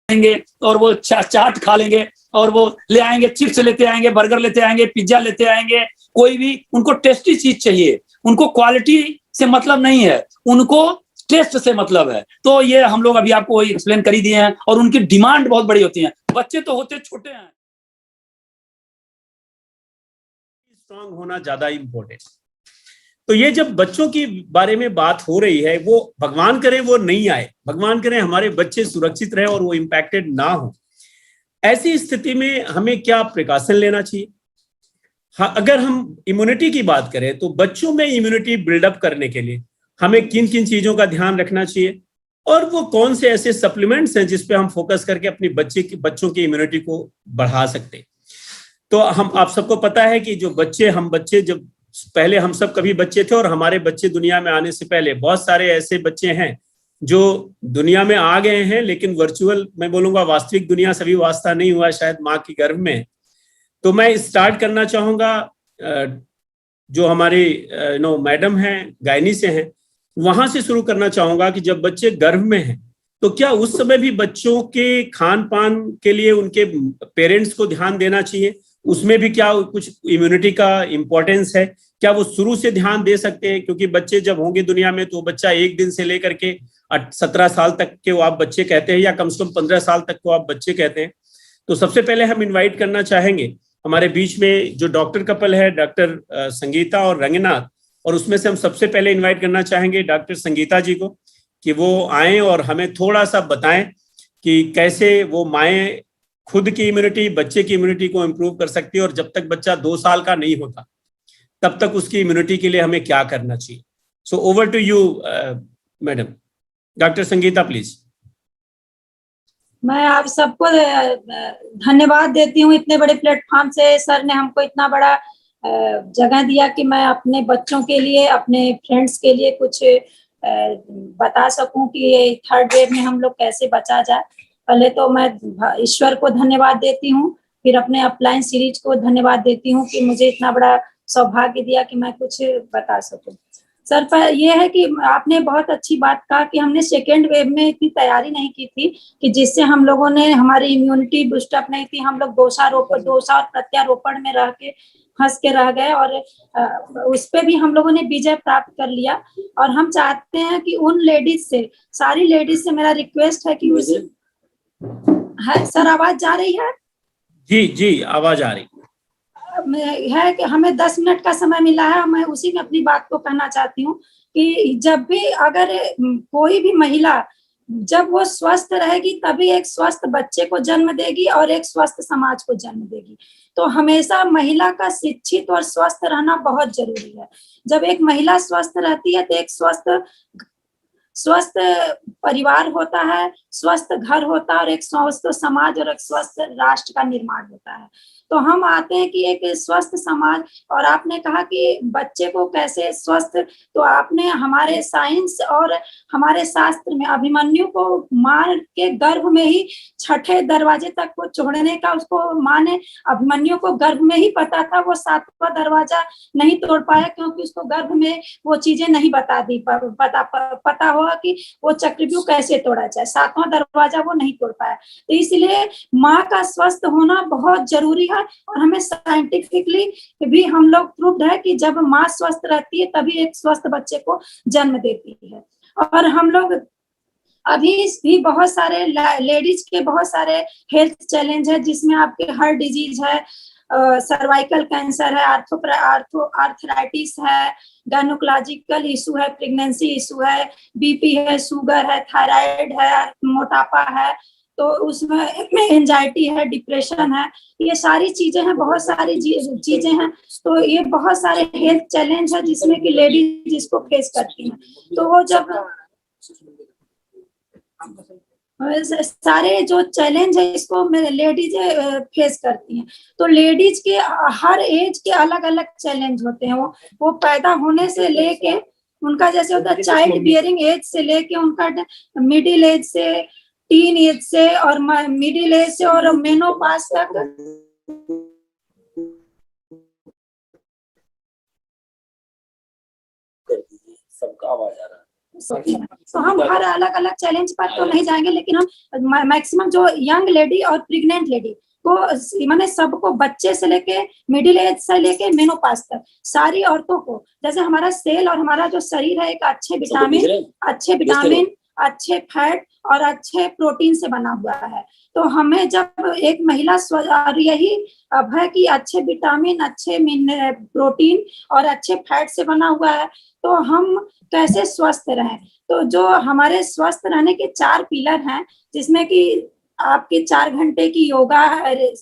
देंगे, और वो चाट खा लेंगे, और वो ले आएंगे, चिप्स लेते आएंगे, बर्गर लेते आएंगे, पिज्जा लेते आएंगे, कोई भी उनको टेस्टी चीज चाहिए, उनको क्वालिटी से मतलब नहीं है, उनको टेस्ट से मतलब है। तो ये हम लोग अभी आपको एक्सप्लेन कर ही दिए हैं, और उनकी डिमांड बहुत बड़ी होती है। बच्चे तो होते छोटे हैं, स्ट्रांग होना ज्यादा इंपॉर्टेंट। तो ये जब बच्चों की बारे में बात हो रही है, वो भगवान करे वो नहीं आए, भगवान करे हमारे बच्चे सुरक्षित रहे और वो इंपैक्टेड ना हो। ऐसी स्थिति में हमें क्या प्रिकॉशन लेना चाहिए? हाँ, अगर हम इम्यूनिटी की बात करें तो बच्चों में इम्यूनिटी बिल्डअप करने के लिए हमें किन किन चीजों का ध्यान रखना चाहिए, और वो कौन से ऐसे सप्लीमेंट्स हैं जिसपे हम फोकस करके अपनी बच्चों की इम्यूनिटी को बढ़ा सकते हैं। तो आप सबको पता है कि जो हम बच्चे जब पहले हम सब कभी बच्चे थे, और हमारे बच्चे दुनिया में आने से पहले बहुत सारे ऐसे बच्चे हैं जो दुनिया में आ गए हैं, लेकिन वर्चुअल, मैं बोलूंगा वास्तविक दुनिया सभी वास्ता नहीं हुआ शायद माँ की गर्भ में। तो मैं स्टार्ट करना चाहूंगा जो हमारे मैडम हैं गायनी से हैं, वहां से शुरू करना चाहूंगा कि जब बच्चे गर्भ में हैं तो क्या उस समय भी बच्चों के खान पान के लिए उनके पेरेंट्स को ध्यान देना चाहिए? उसमें भी क्या कुछ इम्यूनिटी का इम्पोर्टेंस है? क्या वो शुरू से ध्यान दे सकते हैं? क्योंकि बच्चे जब होंगे दुनिया में तो बच्चा 1 दिन से लेकर के 17 साल तक के वो आप बच्चे कहते हैं, या कम से कम 15 साल तक को आप बच्चे कहते हैं। तो सबसे पहले हम इन्वाइट करना चाहेंगे हमारे बीच में जो डॉक्टर कपल है, डॉक्टर संगीता और रंगनाथ, और उसमें से हम सबसे पहले इन्वाइट करना चाहेंगे डॉक्टर संगीता जी को कि वो आए और हमें थोड़ा सा बताएं कि कैसे वो माएँ खुद की इम्यूनिटी, बच्चे की इम्यूनिटी को इम्प्रूव कर सकती है, और जब तक बच्चा 2 साल का नहीं होता तब तक उसकी इम्यूनिटी के लिए हमें क्या करना चाहिए। So over to you madam. Doctor Sangeeta please. मैं आप सबको धन्यवाद देती हूँ, इतने बड़े प्लेटफॉर्म से सर ने हमको इतना बड़ा जगह दिया कि मैं अपने बच्चों के लिए, अपने फ्रेंड्स के लिए कुछ बता सकूं कि ये थर्ड वेव में हम लोग कैसे बचा जाए। पहले तो मैं ईश्वर को धन्यवाद देती हूँ फिर अपने अपलाइन सीरीज को धन्यवाद देती हूँ कि मुझे इतना बड़ा सौभाग्य दिया कि मैं कुछ बता सकूं। सर, पर ये है कि आपने बहुत अच्छी बात कहा कि हमने सेकेंड वेव में इतनी तैयारी नहीं की थी कि जिससे हम लोगों ने, हमारी इम्यूनिटी बूस्टअप नहीं थी, हम लोग दोषा और प्रत्यारोपण में रह के फंस के रह गए और उस पे भी हम लोगों ने विजय प्राप्त कर लिया। और हम चाहते हैं कि उन लेडीज से, सारी लेडीज से मेरा रिक्वेस्ट है कि उस है सर, आवाज जा रही है? जी जी, आवाज आ रही है कि हमें 10 मिनट का समय मिला है, मैं उसी में अपनी बात को कहना चाहती हूँ कि जब भी अगर कोई भी महिला जब वो स्वस्थ रहेगी तभी एक स्वस्थ बच्चे को जन्म देगी और एक स्वस्थ समाज को जन्म देगी। तो हमेशा महिला का शिक्षित और स्वस्थ रहना बहुत जरूरी है। जब एक महिला स्वस्थ रहती है तो एक स्वस्थ परिवार होता है, स्वस्थ घर होता है और एक स्वस्थ समाज और एक स्वस्थ राष्ट्र का निर्माण होता है। तो हम आते हैं कि एक स्वस्थ समाज, और आपने कहा कि बच्चे को कैसे स्वस्थ, तो आपने हमारे साइंस और हमारे शास्त्र में अभिमन्यु को मां के गर्भ में ही 6ठे दरवाजे तक को छोड़ने का, उसको मां ने, अभिमन्यु को गर्भ में ही पता था, वो 7वां दरवाजा नहीं तोड़ पाया क्योंकि उसको गर्भ में वो चीजें नहीं बता दी, पता होगा कि वो चक्रव्यूह कैसे तोड़ा जाए, 7वां दरवाजा वो नहीं तोड़ पाया। तो इसलिए माँ का स्वस्थ होना बहुत जरूरी है और हमें साइंटिफिकली भी हम लोग प्रूव्ड है कि जब माँ स्वस्थ रहती है तभी एक स्वस्थ बच्चे को जन्म देती है। और हम लोग अभी भी बहुत सारे लेडीज के बहुत सारे हेल्थ चैलेंज है, जिसमें आपके हार्ट डिजीज है, सर्वाइकल कैंसर है, आर्थराइटिस है, गायनोकोलॉजिकल इशू है, प्रेगनेंसी इशू है, बीपी है, शुगर है, थायराइड है, मोटापा है, तो उसमें एंजाइटी है, डिप्रेशन है, ये सारी चीजें हैं, बहुत सारी चीजें हैं। तो ये बहुत सारे हेल्थ चैलेंज है जिसमें कि लेडीज इसको फेस करती हैं। तो वो जब सारे जो चैलेंज है इसको लेडीज फेस करती हैं। तो लेडीज के हर एज के अलग अलग चैलेंज होते हैं। वो पैदा होने से लेके उनका जैसे होता है चाइल्ड बियरिंग एज से लेके उनका मिडिल एज से, टीन एज से और मिडिल एज से और मेनोपास तक सबका आवाज आ रहा है। तो हम हर अलग अलग चैलेंज पर तो नहीं जाएंगे, लेकिन हम मैक्सिमम जो यंग लेडी और प्रेग्नेंट लेडी को, माने सबको, बच्चे से लेके मिडिल एज से लेके मेनोपास तक सारी औरतों को, जैसे हमारा सेल और हमारा जो शरीर है एक अच्छे विटामिन, अच्छे फैट और अच्छे प्रोटीन से बना हुआ है। तो हमें जब एक महिला और यही अब है कि अच्छे विटामिन, अच्छे प्रोटीन और अच्छे फैट से बना हुआ है, तो हम कैसे स्वस्थ रहें। तो जो हमारे स्वस्थ रहने के 4 पिलर हैं, जिसमें कि आपके 4 घंटे की योगा है,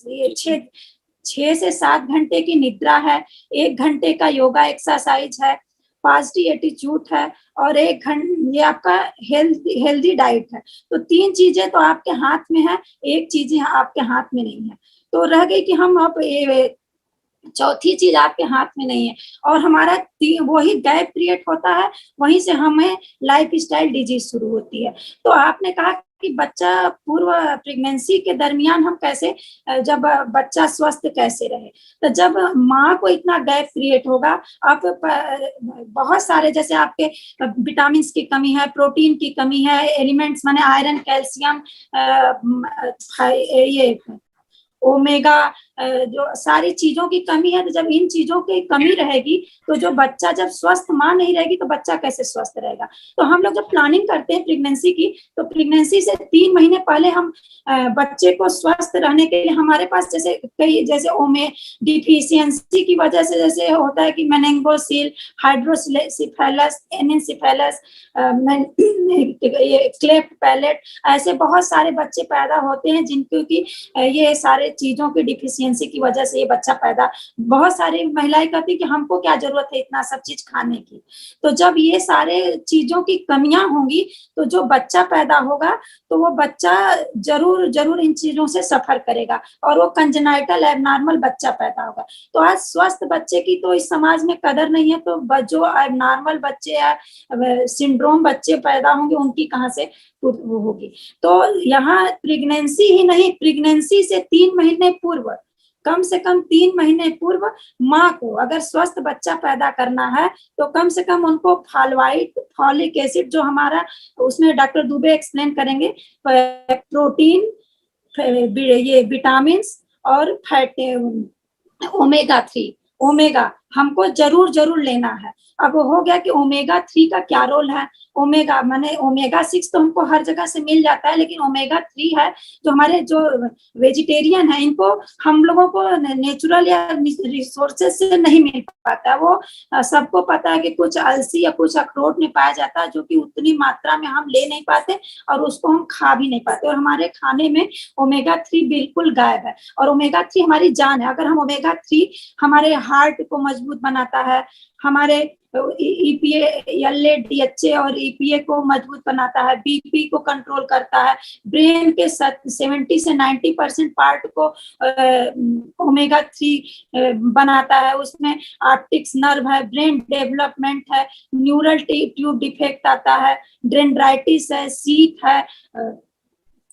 6 से 7 घंटे की निद्रा है, 1 घंटे का योगा एक्सरसाइज है, पॉजिटिव एटीट्यूड है और 1 घंटे ये आपका हेल्दी डाइट है। तो 3 चीजें तो आपके हाथ में है, 1 चीज आपके हाथ में नहीं है। तो रह गई कि हम अब चौथी चीज आपके हाथ में नहीं है, और हमारा वही गैप क्रिएट होता है, वहीं से हमें लाइफ स्टाइल डिजीज शुरू होती है। तो आपने कहा कि बच्चा पूर्व प्रेगनेंसी के दरमियान हम कैसे, जब बच्चा स्वस्थ कैसे रहे, तो जब माँ को इतना गैप क्रिएट होगा, आप बहुत सारे जैसे आपके विटामिन की कमी है, प्रोटीन की कमी है, एलिमेंट्स माने आयरन, कैल्शियम, ये ओमेगा, जो सारी चीजों की कमी है। तो जब इन चीजों की कमी रहेगी तो जो बच्चा, जब स्वस्थ माँ नहीं रहेगी तो बच्चा कैसे स्वस्थ रहेगा। तो हम लोग जब प्लानिंग करते हैं प्रेगनेंसी की, तो प्रेगनेंसी से 3 महीने पहले हम बच्चे को स्वस्थ रहने के लिए, हमारे पास जैसे ओमे डिफिशियंसी की वजह से जैसे होता है कि मेनिंगोसिल, हाइड्रोसिफेलस, एनेंसिफेलस, क्लेफ्ट पैलेट, ऐसे बहुत सारे बच्चे पैदा होते हैं जिनको कि ये सारे चीजों की डिफिशियंसी की वजह से ये बच्चा पैदा, बहुत सारी महिलाएं कहती कि हमको क्या जरूरत है इतना सब चीज खाने की। तो जब ये सारे चीजों की कमियां होंगी तो जो बच्चा पैदा होगा तो वो बच्चा जरूर इन चीजों से सफर करेगा और वो कंजेनाइटल एबनॉर्मल बच्चा पैदा होगा। तो आज स्वस्थ बच्चे की तो इस समाज में कदर नहीं है, तो जो एबनॉर्मल बच्चे या सिंड्रोम बच्चे पैदा होंगे उनकी कहाँ से। वो होगी। तो यहाँ प्रेगनेंसी ही नहीं, प्रेगनेंसी से 3 महीने पूर्व, कम से कम 3 महीने पूर्व माँ को अगर स्वस्थ बच्चा पैदा करना है तो कम से कम उनको फॉलिक एसिड, जो हमारा उसमें डॉक्टर दुबे एक्सप्लेन करेंगे, प्रोटीन, ये विटामिन और फैट, ओमेगा 3, ओमेगा हमको जरूर लेना है। अब हो गया कि ओमेगा 3 का क्या रोल है। ओमेगा माने ओमेगा 6 तो हमको हर जगह से मिल जाता है, लेकिन ओमेगा 3 है जो हमारे जो वेजिटेरियन है इनको हम लोगों को नेचुरल या रिसोर्सेज से नहीं मिल पाता। वो सबको पता है कि कुछ अलसी या कुछ अखरोट में पाया जाता है, जो कि उतनी मात्रा में हम ले नहीं पाते और उसको हम खा भी नहीं पाते, और हमारे खाने में ओमेगा 3 बिल्कुल गायब है। और ओमेगा 3 हमारी जान है। अगर हम ओमेगा 3 हमारे हार्ट को मजबूत बनाता है, हमारे EPA, LA, DHA और EPA को मजबूत बनाता है, BP को कंट्रोल करता है, ब्रेन के 70 से 90% पार्ट को ओमेगा 3 बनाता है। उसमें ऑप्टिक्स नर्व है, ब्रेन डेवलपमेंट है, न्यूरल ट्यूब डिफेक्ट आता है, डेंड्राइटिस है, सीट है,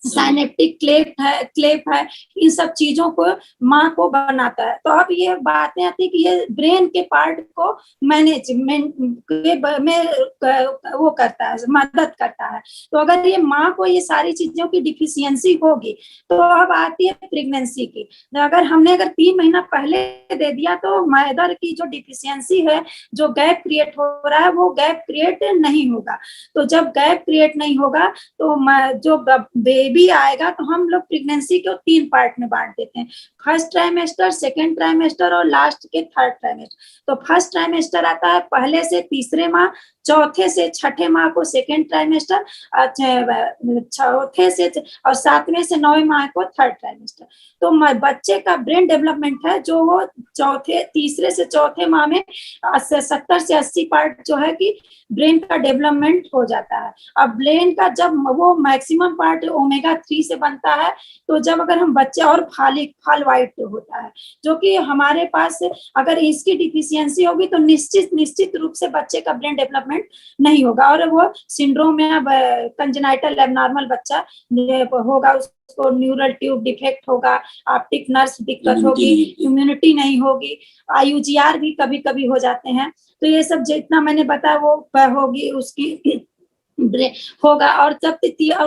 साइनेप्टिक क्लेप है, इन सब चीजों को माँ को बनाता है। तो अब ये बातें आती है कि ये ब्रेन के पार्ट को मैनेजमेंट में वो करता है, मदद करता है। तो अगर ये माँ को ये सारी चीजों की डिफिशियंसी होगी तो अब आती है प्रेगनेंसी की। अगर 3 महीना पहले दे दिया तो मदर की जो डिफिशियंसी है, जो गैप क्रिएट हो रहा है, वो गैप क्रिएट नहीं होगा। तो जब गैप क्रिएट नहीं होगा तो जो बेबी आएगा, तो हम लोग प्रेगनेंसी को 3 पार्ट में बांट देते हैं, फर्स्ट ट्राइमेस्टर, सेकेंड ट्राइमेस्टर और लास्ट के थर्ड ट्राइमेस्टर। तो फर्स्ट ट्राइमेस्टर आता है पहले से तीसरे माह, चौथे से छठे माह को सेकेंड ट्राइमेस्टर, चौथे से और 7वें से 9वें माह को थर्ड ट्राइमेस्टर। तो बच्चे का ब्रेन डेवलपमेंट है जो वो तीसरे से चौथे माह में 70 से 80 पार्ट जो है कि ब्रेन का डेवलपमेंट हो जाता है। अब ब्रेन का जब वो मैक्सिमम पार्ट ओमेगा 3 से बनता है, तो जब अगर हम बच्चे और फॉल वाइट होता है, जो कि हमारे पास अगर इसकी डिफिशियंसी होगी तो निश्चित रूप से बच्चे का ब्रेन डेवलपमेंट नहीं होगा, और वो सिंड्रोम में कंजेनाइटल एबनॉर्मल बच्चा होगा, उसको न्यूरल ट्यूब डिफेक्ट होगा, ऑप्टिक नर्व दिक्कत होगी, इम्यूनिटी नहीं होगी, IUGR भी कभी कभी हो जाते हैं। तो ये सब जितना मैंने बताया वो होगी उसकी होगा। और जब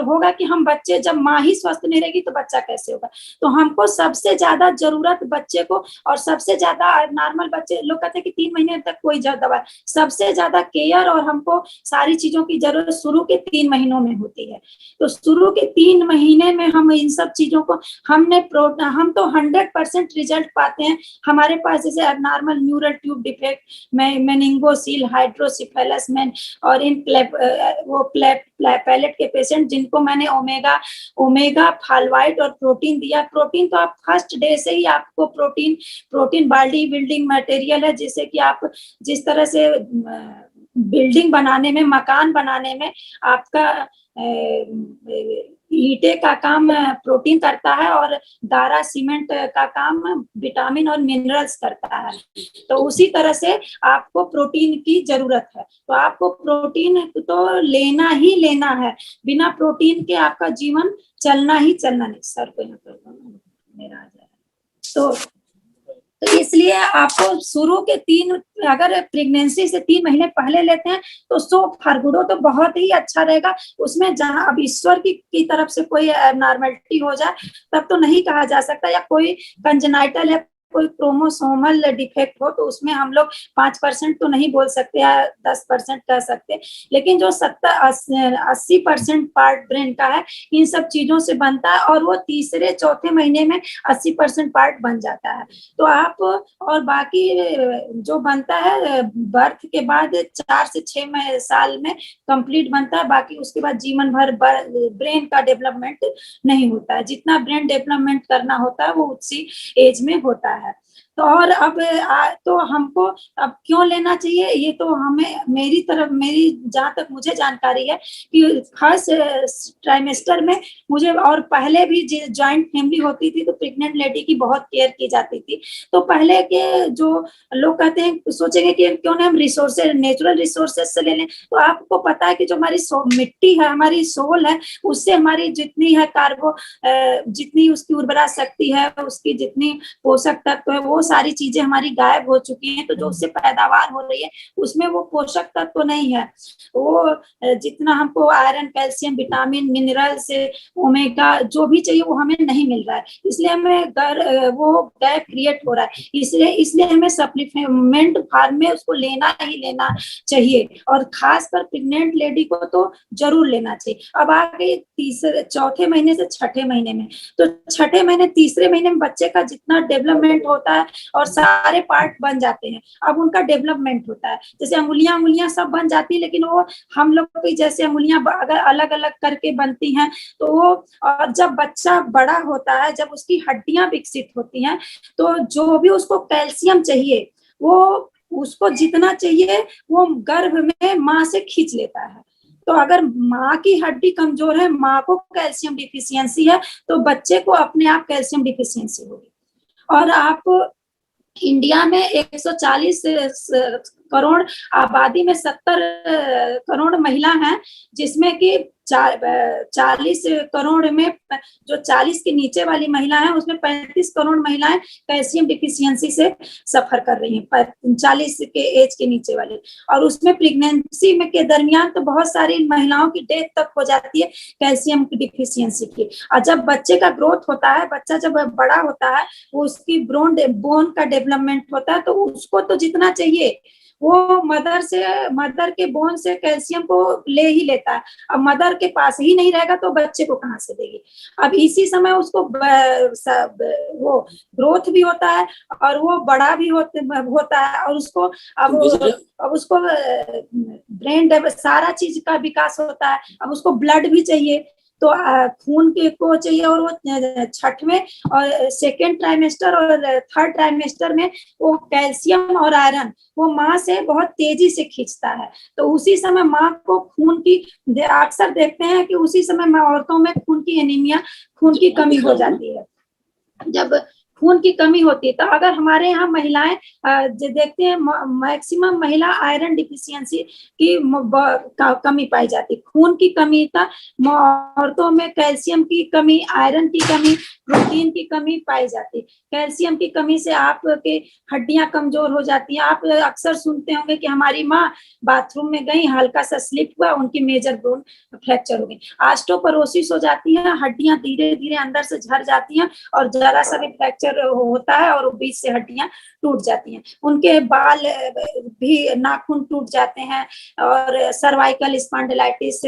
होगा कि हम बच्चे, जब माँ ही स्वस्थ नहीं रहेगी तो बच्चा कैसे होगा। तो हमको सबसे ज्यादा जरूरत बच्चे को, और सबसे ज्यादा नॉर्मल बच्चे लोग कहते हैं कि 3 महीने तक कोई दवा, सबसे ज्यादा केयर और हमको सारी चीजों की जरूरत शुरू के 3 महीनों में होती है। तो शुरू के 3 महीने में हम इन सब चीजों को हम तो 100% रिजल्ट पाते हैं। हमारे पास जैसे abnormal neural tube defect, meningocele, hydrocephalus में, और इन पैलेट के पेशेंट जिनको मैंने ओमेगा फालवाइट और प्रोटीन दिया। प्रोटीन तो आप फर्स्ट डे से ही आपको प्रोटीन बॉडी बिल्डिंग मटेरियल है, जिससे कि आप जिस तरह से बिल्डिंग बनाने में, मकान बनाने में आपका ईंटे का काम प्रोटीन करता है, और दारा सीमेंट का काम विटामिन और मिनरल्स करता है। तो उसी तरह से आपको प्रोटीन की जरूरत है। तो आपको प्रोटीन तो लेना ही लेना है, बिना प्रोटीन के आपका जीवन चलना ही चलना नहीं। सर को यहाँ पर मेरा आ जाए तो इसलिए आपको शुरू के 3, अगर प्रेगनेंसी से 3 महीने पहले लेते हैं तो सो फरगुडो तो बहुत ही अच्छा रहेगा। उसमें जहां अब ईश्वर की तरफ से कोई नॉर्मलिटी हो जाए तब तो नहीं कहा जा सकता, या कोई कंजेनाइटल है, कोई क्रोमोसोमल डिफेक्ट हो, तो उसमें हम लोग 5% तो नहीं बोल सकते या 10% कह सकते, लेकिन जो 80% पार्ट ब्रेन का है इन सब चीजों से बनता है, और वो तीसरे चौथे महीने में 80% पार्ट बन जाता है। तो आप, और बाकी जो बनता है बर्थ के बाद 4 से 6 साल में कंप्लीट बनता है, बाकी उसके बाद जीवन भर ब्रेन का डेवलपमेंट नहीं होता है। जितना ब्रेन डेवलपमेंट करना होता है वो उसी एज में होता है। तो और अब तो हमको अब क्यों लेना चाहिए, ये तो हमें मेरी जहाँ तक मुझे जानकारी है कि फर्स्ट ट्राइमेस्टर में मुझे, और पहले भी जॉइंट फैमिली होती थी तो प्रेग्नेंट लेडी की बहुत केयर की जाती थी। तो पहले के जो लोग कहते हैं, सोचेंगे कि क्यों ना हम रिसोर्सेज, नेचुरल रिसोर्सेज से ले लें। तो आपको पता है कि जो हमारी मिट्टी है, हमारी सोल है, उससे हमारी जितनी है जितनी उसकी उर्वरा शक्ति है, उसकी जितनी पोषक तत्व है, वो सारी चीजें हमारी गायब हो चुकी हैं। तो जो उससे पैदावार हो रही है उसमें वो पोषक तत्व नहीं है, वो जितना हमको आयरन, कैल्शियम, विटामिन, मिनरल से ओमेगा जो भी चाहिए वो हमें नहीं मिल रहा है। इसलिए हमें वो गैप क्रिएट हो रहा है। इसलिए हमें सप्लीमेंट फार्म में उसको लेना ही लेना चाहिए, और खासकर प्रेग्नेंट लेडी को तो जरूर लेना चाहिए। अब आ गई चौथे महीने से छठे महीने में, तो छठे महीने तीसरे महीने में बच्चे का जितना डेवलपमेंट होता है और सारे पार्ट बन जाते हैं, अब उनका डेवलपमेंट होता है। जैसे अंगुलियां सब बन जाती है, लेकिन वो हम लोग की जैसे अंगुलियां अगर अलग अलग करके बनती हैं तो वो, और जब बच्चा बड़ा होता है, जब उसकी हड्डियां विकसित होती हैं, तो जो भी उसको कैल्शियम चाहिए वो उसको जितना चाहिए वो गर्भ में माँ से खींच लेता है। तो अगर माँ की हड्डी कमजोर है, माँ को कैल्शियम डिफिशियंसी है, तो बच्चे को अपने आप कैल्शियम डिफिशियंसी होगी। और आप इंडिया में 140 करोड़ आबादी में 70 करोड़ महिला हैं, जिसमें कि 40 करोड़ में जो 40 के नीचे वाली महिला है, उसमें 35 करोड़ महिलाएं कैल्शियम डिफिशियंसी से सफर कर रही हैं, 40 के एज के नीचे वाली। और उसमें प्रेगनेंसी में के दरमियान तो बहुत सारी महिलाओं की डेथ तक हो जाती है कैल्शियम की डिफिशियंसी की। और जब बच्चे का ग्रोथ होता है, बच्चा जब बड़ा होता है, उसकी बोन का डेवलपमेंट होता है, तो उसको तो जितना चाहिए वो मदर के बोन से कैल्शियम को ले ही लेता है। अब मदर के पास ही नहीं रहेगा तो बच्चे को कहाँ से देगी। अब इसी समय उसको वो ग्रोथ भी होता है और वो बड़ा भी होता है, और उसको अब उसको ब्रेन सारा चीज का विकास होता है। अब उसको ब्लड भी चाहिए, तो खून के को चाहिए, और वो छठवें और सेकेंड ट्राइमेस्टर और थर्ड ट्राइमेस्टर में वो कैल्शियम और आयरन वो माँ से बहुत तेजी से खींचता है। तो उसी समय माँ को खून की, अक्सर देखते हैं कि उसी समय औरतों में खून की एनीमिया, खून की कमी हो जाती है। जब खून की कमी होती है, तो अगर हमारे यहाँ महिलाएं देखते हैं, मैक्सिमम महिला आयरन डिफिशियंसी की कमी पाई जाती है। खून की कमी का औरतों में कैल्शियम की कमी, आयरन की कमी, प्रोटीन की कमी पाई जाती है। कैल्शियम की कमी से आपके हड्डियां कमजोर हो जाती हैं। आप अक्सर सुनते होंगे कि हमारी माँ बाथरूम में गई, हल्का सा स्लिप हुआ, उनकी मेजर बोन फ्रैक्चर हो गई। ऑस्टियोपोरोसिस हो जाती है, हड्डियां धीरे धीरे अंदर से झड़ जाती हैं और जरा सा भी फ्रैक्चर होता है और बीच से हड्डियां टूट जाती हैं। उनके बाल भी, नाखून टूट जाते हैं, और सर्वाइकल स्पॉन्डिलाइटिस,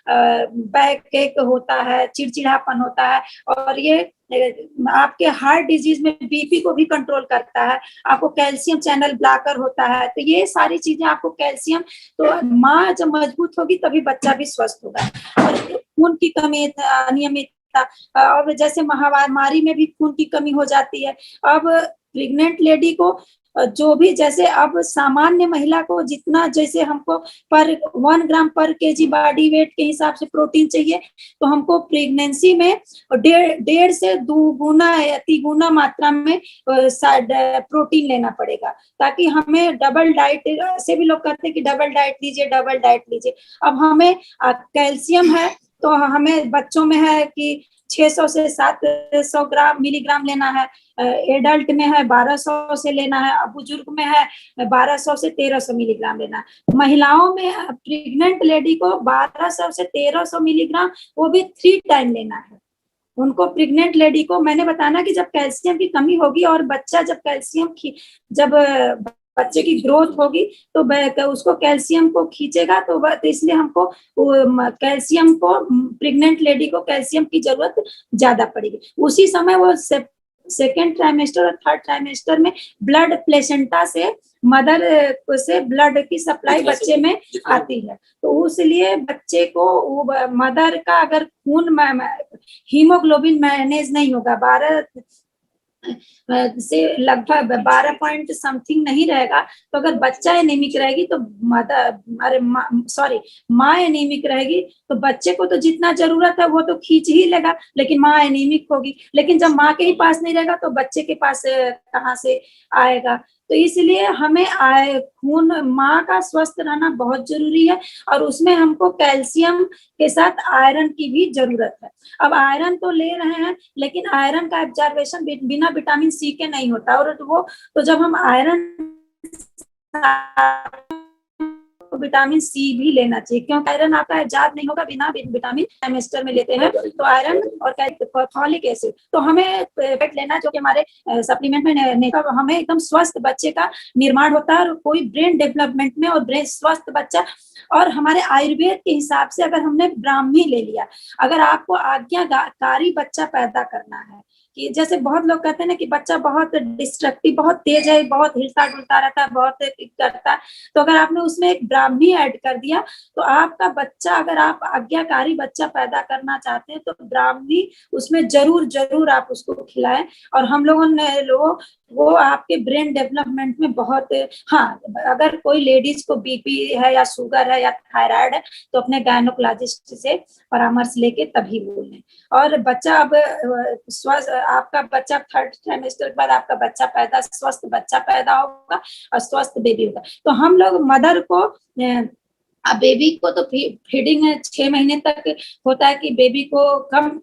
बैक एक होता है, चिड़चिड़ापन होता है, और ये आपके हार्ट डिजीज में बीपी को भी कंट्रोल करता है। आपको कैल्शियम चैनल ब्लॉकर होता है। तो ये सारी चीजें आपको कैल्शियम, तो माँ जब मजबूत होगी तभी बच्चा भी स्वस्थ होगा। और खून की कमी, अनियमित, अब जैसे महामारी में भी खून की कमी हो जाती है। अब प्रेग्नेंट लेडी को जो भी, जैसे अब सामान्य महिला को जितना, जैसे हमको पर 1 ग्राम पर केजी बॉडी वेट के हिसाब से प्रोटीन चाहिए, तो हमको प्रेगनेंसी में 1.5 से 2 गुना या 3 गुना मात्रा में प्रोटीन लेना पड़ेगा, ताकि हमें डबल डाइट, ऐसे भी लोग कहते हैं कि डबल डाइट लीजिए, डबल डाइट लीजिए। अब हमें कैल्शियम है तो हमें बच्चों में है कि 600 से 700 मिलीग्राम लेना है, एडल्ट में है 1200 से लेना है, बुजुर्ग में है 1200 से 1300 मिलीग्राम लेना है। महिलाओं में प्रेग्नेंट लेडी को 1200 से 1300 मिलीग्राम, वो भी 3 टाइम लेना है उनको। प्रेग्नेंट लेडी को मैंने बताना कि जब कैल्शियम की कमी होगी और बच्चा जब बच्चे की ग्रोथ होगी तो उसको कैल्शियम को खींचेगा, तो इसलिए हमको कैल्शियम को, प्रेग्नेंट लेडी को कैल्शियम की जरूरत ज्यादा पड़ेगी। उसी समय वो सेकेंड ट्राइमेस्टर और थर्ड ट्राइमेस्टर में ब्लड प्लेसेंटा से मदर से ब्लड की सप्लाई बच्चे में आती है। तो उसलिए बच्चे को मदर का अगर खून, हीमोग्लोबिन मैनेज नहीं होगा, से लगभग 12 पॉइंट समथिंग नहीं रहेगा, तो अगर बच्चा एनीमिक रहेगी तो माँ एनीमिक रहेगी तो बच्चे को तो जितना जरूरत है वो तो खींच ही लेगा, लेकिन माँ एनीमिक होगी। लेकिन जब माँ के ही पास नहीं रहेगा तो बच्चे के पास कहाँ से आएगा। तो इसलिए हमें खून माँ का स्वस्थ रहना बहुत जरूरी है, और उसमें हमको कैल्शियम के साथ आयरन की भी जरूरत है। अब आयरन तो ले रहे हैं, लेकिन आयरन का एब्जॉर्बेशन बिना विटामिन सी के नहीं होता, और वो तो जब हम आयरन विटामिन सी भी लेना चाहिए, क्योंकि आयरन आपका एब्जॉर्ब नहीं होगा बिना विटामिन सेमेस्टर में लेते हैं। तो आयरन और फॉलिक एसिड तो हमें लेना, जो कि हमारे सप्लीमेंट में नहीं, तो हमें एकदम स्वस्थ बच्चे का निर्माण होता है, और कोई ब्रेन डेवलपमेंट में और ब्रेन स्वस्थ बच्चा। और हमारे आयुर्वेद के हिसाब से अगर हमने ब्राह्मी ले लिया, अगर आपको आज्ञाकारी बच्चा पैदा करना है, कि जैसे बहुत लोग कहते हैं ना कि बच्चा बहुत डिस्ट्रक्टिव, बहुत तेज है, बहुत हिलता डुलता रहता है, बहुत करता है, तो अगर आपने उसमें एक ब्राह्मी ऐड कर दिया तो आपका बच्चा, अगर आप आज्ञाकारी बच्चा पैदा करना चाहते हैं तो ब्राह्मी उसमें जरूर जरूर आप उसको खिलाएं। और हम लोगों ने वो आपके ब्रेन डेवलपमेंट में बहुत, हाँ, अगर कोई लेडीज को बीपी है या शुगर है या थायराइड है तो अपने गायनोकोलॉजिस्ट से परामर्श लेके तभी बोलें। और बच्चा अब स्वस्थ, आपका बच्चा 3rd ट्राइमेस्टर के बाद आपका स्वस्थ बच्चा पैदा होगा और स्वस्थ बेबी होगा। तो हम लोग मदर को, बेबी को तो फीडिंग 6 महीने तक होता है कि बेबी को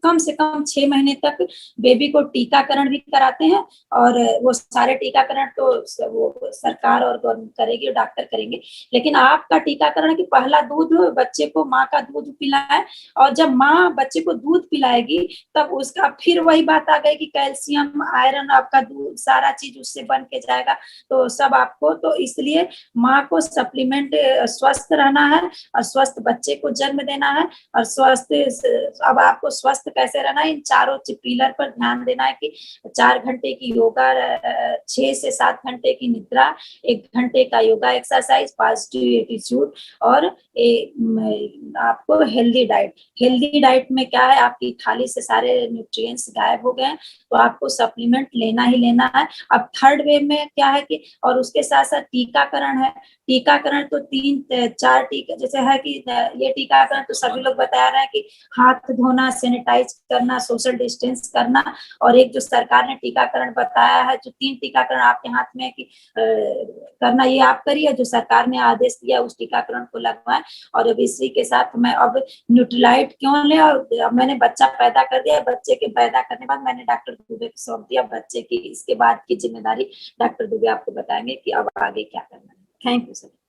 कम से कम 6 महीने तक बेबी को टीकाकरण भी कराते हैं, और वो सारे टीकाकरण तो वो सरकार और गवर्नमेंट करेगी, डॉक्टर करेंगे। लेकिन आपका टीकाकरण की पहला दूध बच्चे को माँ का दूध पिलाए, और जब माँ बच्चे को दूध पिलाएगी तब उसका फिर वही बात आ गई कि कैल्शियम, आयरन, आपका दूध सारा चीज उससे बन के जाएगा, तो सब आपको, तो इसलिए माँ को सप्लीमेंट, स्वस्थ रहना है और स्वस्थ बच्चे को जन्म देना है। और स्वस्थ, अब आपको स्वस्थ कैसे रहना है, इन चारों पिलर पर ध्यान देना है कि 4 घंटे की योगा, 6 से 7 घंटे की निद्रा, 1 घंटे का योगा एक्सरसाइज, पॉजिटिव एटीट्यूड, और आपको हेल्दी डाइट में क्या है, आपकी थाली से सारे न्यूट्रिएंट्स गायब हो गए हैं, तो आपको सप्लीमेंट लेना ही लेना है। अब 3rd वेव में क्या है कि, और उसके साथ साथ टीकाकरण है। टीकाकरण तो 3-4 टीका जैसे है कि ये टीकाकरण तो सभी लोग बता रहे हैं कि हाथ धोना, सैनिटाइज करना, सोशल डिस्टेंस करना, और एक जो सरकार ने टीकाकरण बताया है, जो 3 टीकाकरण आपके हाथ में है कि करना, ये आप करिए, जो सरकार ने आदेश दिया उस टीकाकरण को लगवाएं। और अब इसी के साथ मैं अब न्यूट्रीलाइट क्यों ले, और अब मैंने बच्चा पैदा कर दिया, बच्चे के पैदा करने के बाद मैंने डॉक्टर दुबे को सौंप दिया बच्चे की, इसके बाद की जिम्मेदारी डॉक्टर दुबे आपको बताएंगे कि अब आगे क्या करना है। Thank you sir.